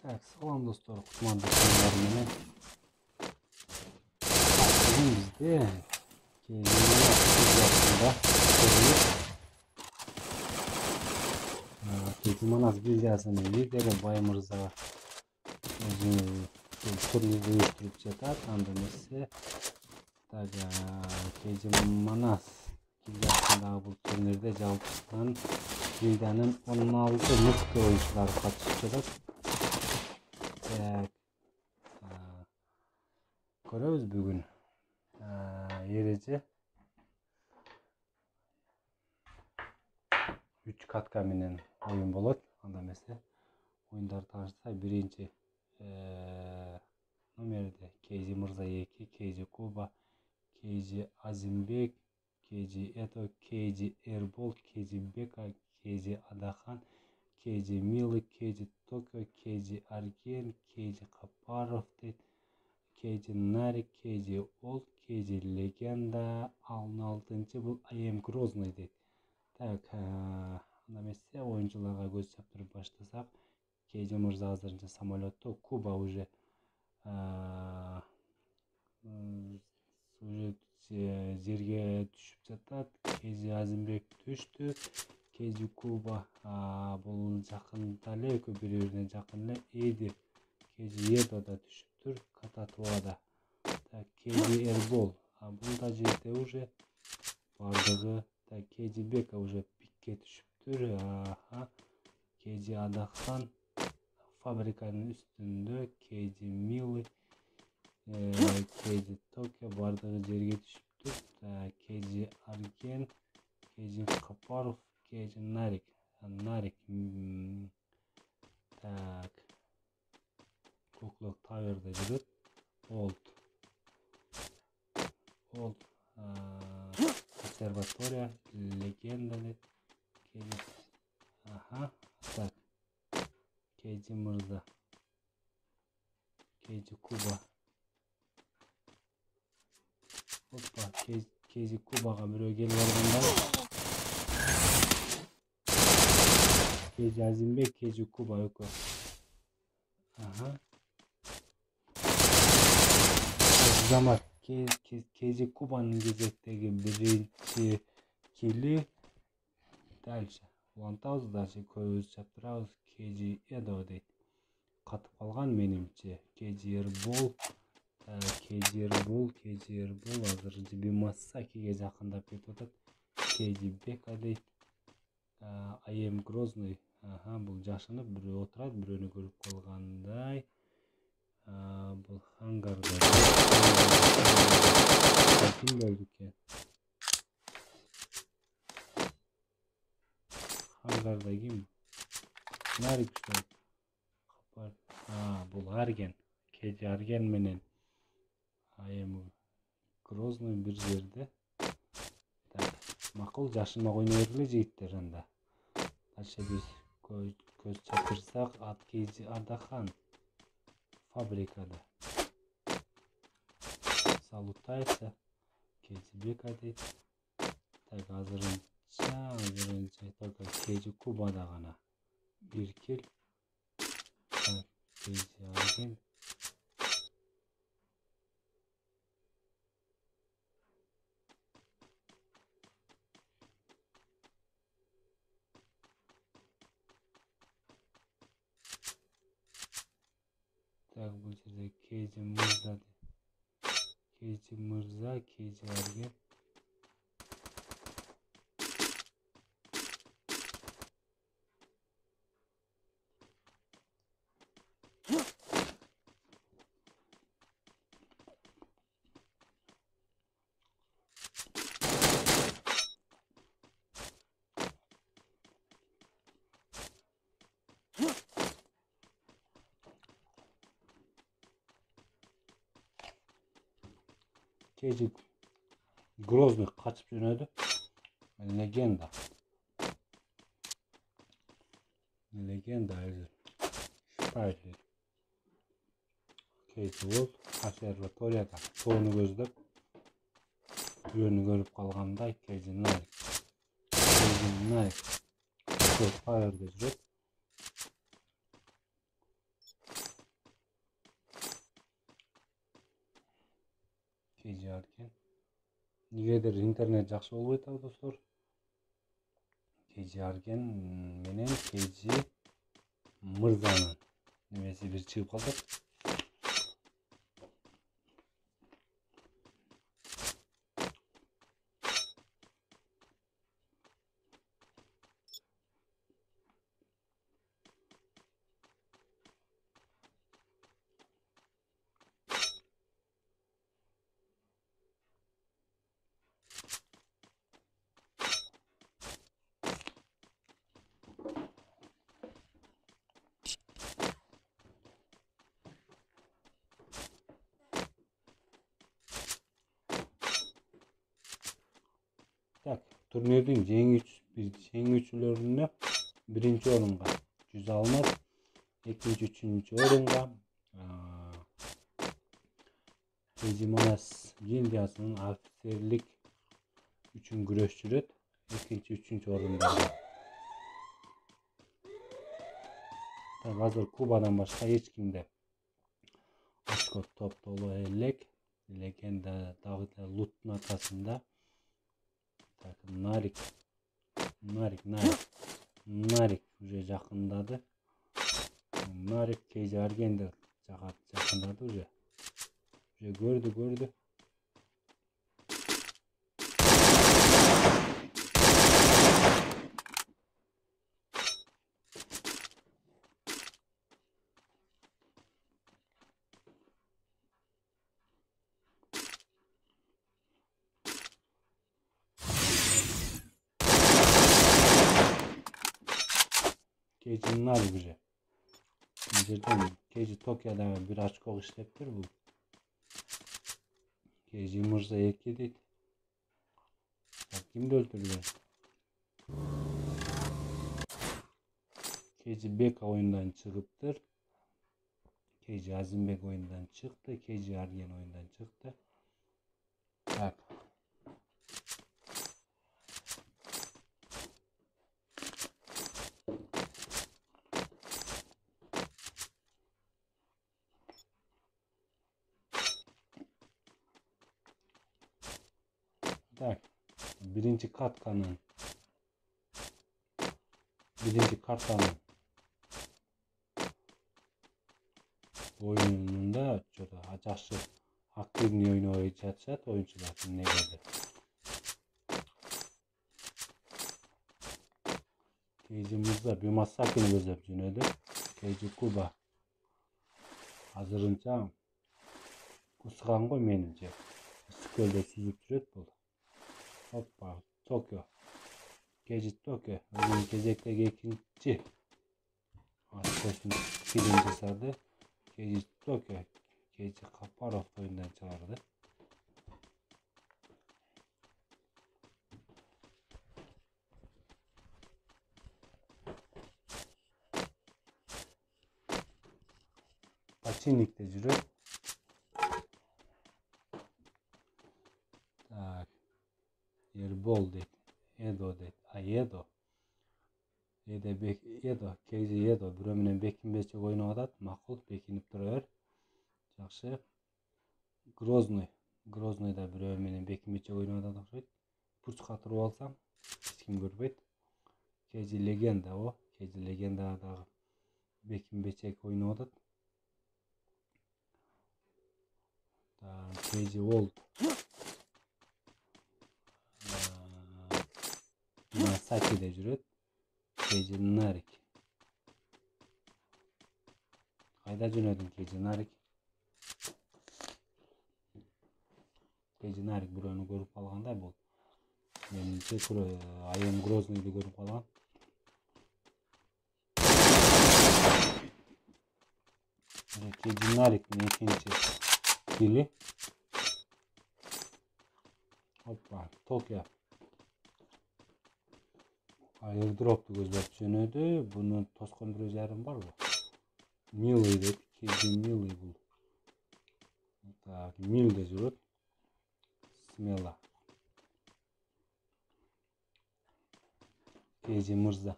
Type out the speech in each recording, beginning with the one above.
Так, салам достор, кутманды сыңдар менен. Бүгүн бизде Кейзиманас гильдиясынын лидери Бай мырза турнирди уюштуруп жатат. Анда эмесе так Кейзиманас гильдиясындагы бул турнирде жалпысынан гильдиянын 16 мыкты оюнчулары катышып жатат. Көрөбүз бүгүн эреже 3 катка менен оюн болот. Анда эмесе оюндар таашса биринчи номерде Кейзи мырза 2, Кейзи Куба, Кейзи Азимбек, Кейзи Это, Кейзи Эрбол, Кейзи Бека, Кейзи Адахан, Кейзи Милы, Кейзи Токио, Кейзи Арген, Кейзи Капаров дейт, Кейзи Нарик, Кейзи Ол, Кейзи Легенда, 6-ынчы бул I am Grozный дейт. Так, анда эмесе оюнчуларга көз чаптырып баштасак, Кейзи мырза азырынча самолетто, Куба уже жерге түшүп жатат. Кейзи Азимбек түштү. Кейзи Куба бул жакында эле экөө бири-бирине жакын эле Эди. Кейзи Эдо да түшүптүр, Кататуада. Так, Кейзи Эрбол бул да жерде уже бардыгы. Так, Кейзи Бека уже пикке түшүптүр. Кейзи Адахан фабриканын үстүндө, Кейзи Милы, Кейзи Токио бардыгы жерге түшүптүр. Кейзи Арген, Кейзи Капаров, Кейзи Нарик. Так, Коклок Таверде жүрөт. Олд Консерватория, Легенда дейт. Так, Кейзи мырза, Кейзи Куба. Опа, Кейзи Кубага бирөө келип алганда. Кейзи Азимбек, Кейзи Куба экөө. Замат Кейзи Кубанын кезектеги биринчи кили. Дальше улантабыз, дальше көз чаптырабыз. Кейзи Эдо дейт. Катып калган менимче. Кейзи Эрбол, азыр Бимасакиге жакындап кетип атат. Кейзи Бека дейт. I am Grozный. Бул жашынып бирөө отурат, бирөөнү көрүп калгандай. Бул хангарда. Ким болду экен? Хангарда ким? Нарик что? Бул Арген. Кейзи Арген менен I am Grozный бир жерде. Так, макул жашынмак ойной бергиле жигиттер анда. Дальше биз көз чатырсак, Кейзи Адахан фабрикада. Салутайся, Кейзи Бека дейт. Так, азырынча только Кейзи Кубада гана бир кил. Так, Кейзи Арген. Так, бул жерде Кейзи мырза, Кейзи Арген. Кейзи Grozный качып жөнөдү. Легенда Шпайлер. Кейзи Олд консерваторияда тоону көздөп бирөөнү көрүп калгандай. Кейзи Нарик Файерде жүрөт. KG Argen. Негедир интернет жакшы болбой атабы достор. KG Argen менен KG Мырзанын немеси бир чыгып калды. Так, турнирдин жеңүүчүлөрүнө биринчи орунга 100 алмаз, экинчи, үчүнчү орунга KG Манас гильдиясынын офицерлик үчүн күрөш жүрөт. Экинчи, үчүнчү орундарда. Так, азыр Кубадан башка эч кимде очко топтоло элек. Легенда дагы Луттун атасында. Так, Нарик уже жакындады. Нарик KG Argen'de жакындады уже. Уже көрдү. KG Narик уже. KG Tokyo'da bir açko işleptir bu. KG Mırza 2 deydi. Kimdi öldürüyor? KG Beka oyundan çıkıptır. KG Azimbek oyundan çıktı. KG Argen oyundan çıktı. Tak. Так, birinci kartanın oyununda жакшы активный ойнобой жатышат oyuncular негеде. KG Mırza Bimasakini көзөп жөнөдү. KG Kuba азырынча кускан го менимче. Скөлдө сүзүп жүрөт бул. Hoppa, Tokyo. KG Tokyo. Özünün kezekteki ikinci Askos'un film жасады. KG Tokyo. KG Kaparov oyundan çağırdı. Paçinlik'te жүрөт. Так. Ербол дейт. Эдо дейт. Эдо. KG Edo бирөө менен бекинбечек ойноп атат. Макул, бекинип тура бер. Жакшы. Грозныйда бирөө менен бекинбечек ойноп атат окшойт. Пучка туруп алсам, эч ким көрбөйт. KG Legenda о. KG Legenda дагы бекинбечек ойноп атат. KG World. Nasaki'de жүрөт. KG Narik. Кайда жөнөдүң KG Narik? KG Narik бирөөнү көрүп калгандай бул. Менимче Айым Грозныйды көрүп калган. KG Narik'in экинчи кили. Hoppa, Tokyo. Airdrop'tu көздөп жөнөдү. Буну тоскон бирөө жарым барбы? Милый дейт. KG Милый бул. Так, Милде жүрөт. Смела. KG Мырза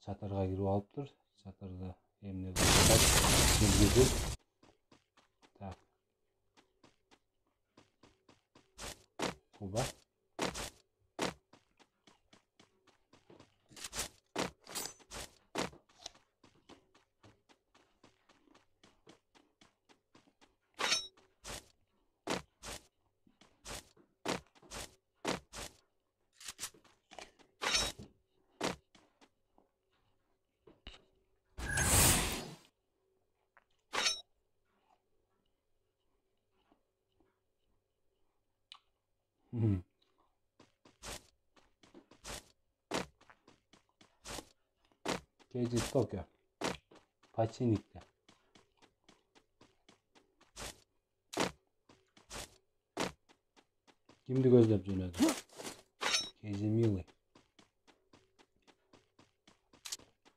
чатырга кирип алыптыр. Чатырда эмне болот? Так. Kuba. KG Tokyo. Paçinik'te. Kimdi gözlep jönödü? KG Mili.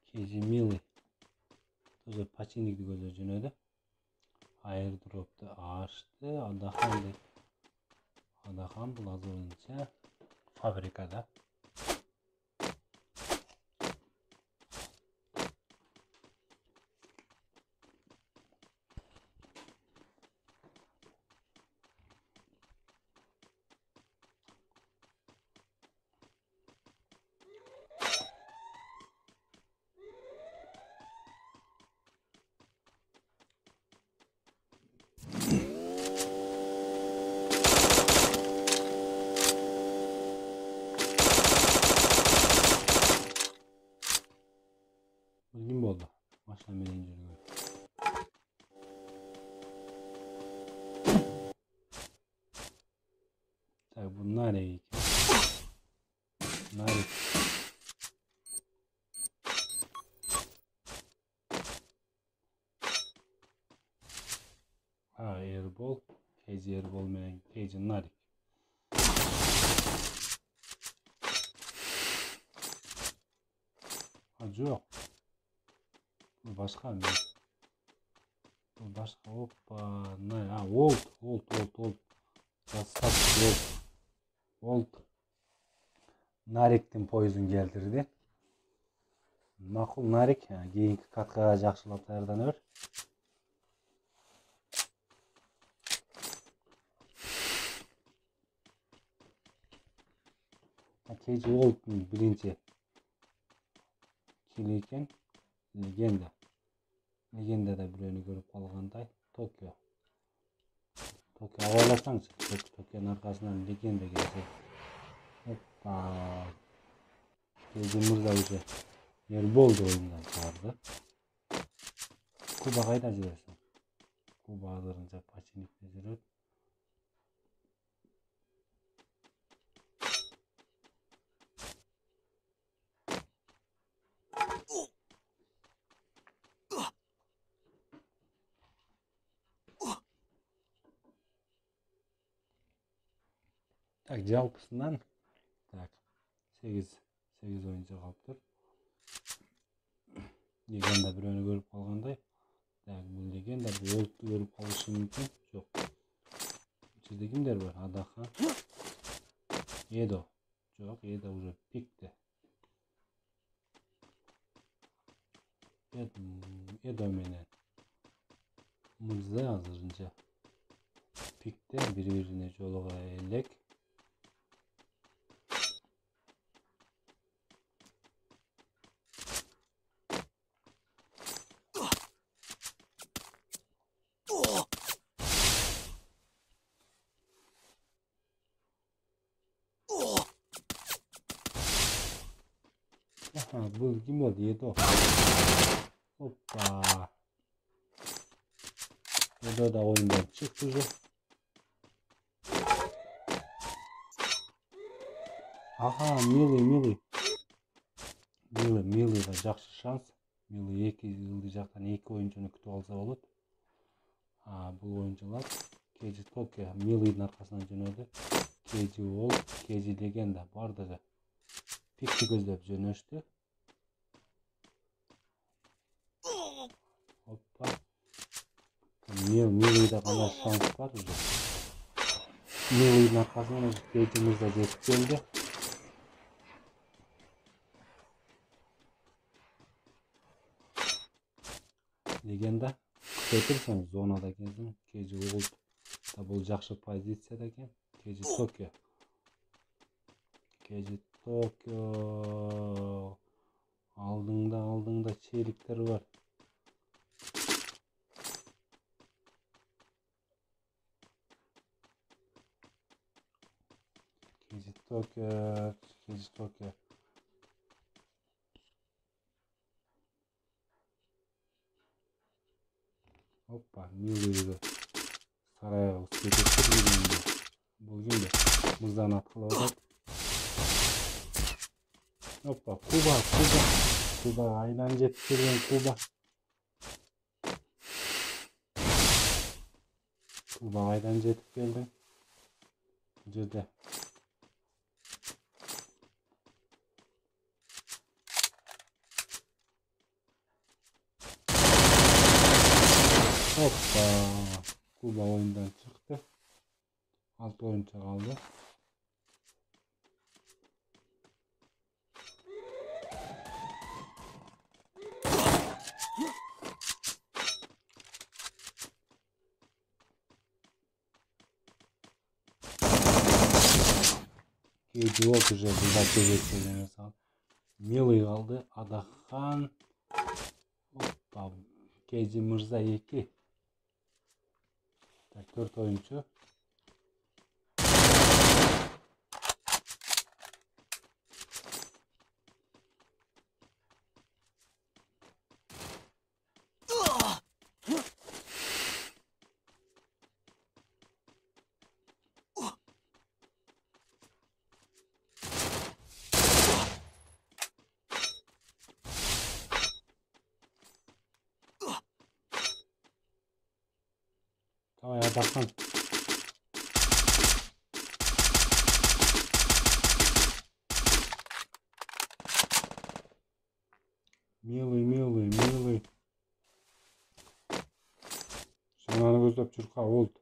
KG Mili. Toza Paçinik'ti gözlep jönödü. Airdrop'tu açtı. Adahan bu hazırlanınca fabrikada. Kim oldu? Maşa menen jürgün. Tabi bunlar iyi. Bunlar Airball. KG Airball menen KG Narik. Yok. Bu başka mı? Bu başka. Hoppa. Ne? Ha, Volt. Kasap Volt. Narik'tin poison geldirdi. Makul Narik. Keyinki katkaga jakşylap daярдан ber. KG Volt'un birinci kili eкен. Legenda. Legendada bireuni görüp kalganday. Tokyo. Avalasаңчы. Tokyo'nun arkasından legenda gelse. Hoppa. KG Mırza уже Erbol'du oyundan çağırdı. Kuba kayda жүрөсүң? Kuba hazırınca Paçinik'te жүрөт. Так, жалпысынан так 8 oyuncu kalıptır. Legenda bireuni görüp kalgандай. Так, bu legenda bu Volt'tu görüp kalışı mümkün. Yok. İçeride kimler var? Adahan. Edo. Yok, Edo уже pikti. Edo menen Mırza hazırınca pikte birbirine joluga elek. Aha, bu kim oldu? Edo. Hoppa. Edo da oyundan çıktı. Aha, Mili da жақсы шанс. Мили 2 yıldız жактан 2 oyuncuну күтүп алса болот. Бул oyuncular KG Tokyo Mili'nin arkasından jönödü. KG Volt, KG Legenda бардыгы pikti gözlep jönöштү. Hoppa. Mili'de kандай şans var уже. Mili'nin arkasından KG Mırza жетип келди. Legenda күтөтүрсөң зонада кезин KG Volt да бул жакшы позицияда экен. KG Tokyo KG Tokyo. Aldığında çeylikler var. KG Tokyo. Hoppa, Milo'yu saraya uçurtturmayayım. Bugün de mızdan atılacak. Hoppa, Kuba, aynen getiriyorum Kuba. Kuba aynen getip geldim. Cüde. Hoppa, Kuba oyundan çıktı. Alt oyuncu kaldı. KG oldu güzel. Burada KG'ye sağ. Mili kaldı. Adahan. Hoppa. KG Mirza 2. 4 oyuncu. Tamam ya bakın. Mili. Sen onu gözlep çırka oldu.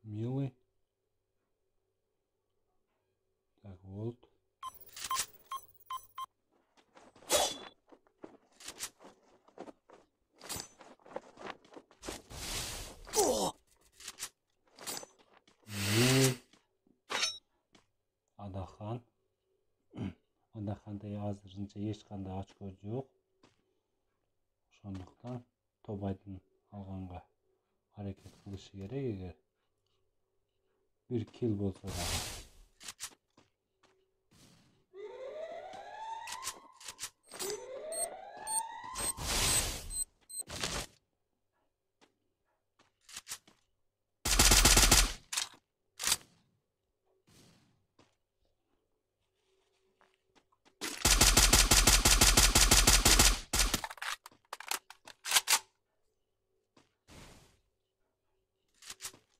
Милый. Так, вот. Милый. Adahan. Adahanda yazırınca hiç qanday açko yok. Ошондуктан Тобайдын алганга hareket kılışı gerek eğer bir kill bolsa da.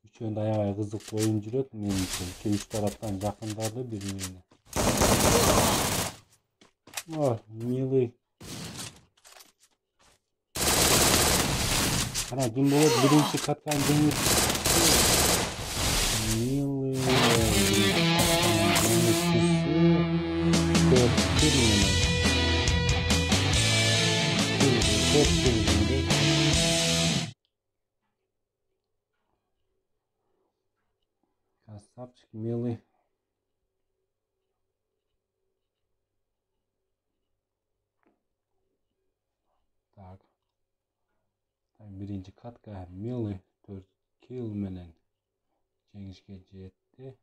Üçüncü ayağı kızık oyun жүрөт менимче. Üç taraftan жақындады bir-birine. Oh, Милый. Ana kim болот birinci kattan жеңип. Милый. Красавчик, Милый. Так. Birinci katka Mili 4 kill menen жеңишке жетти.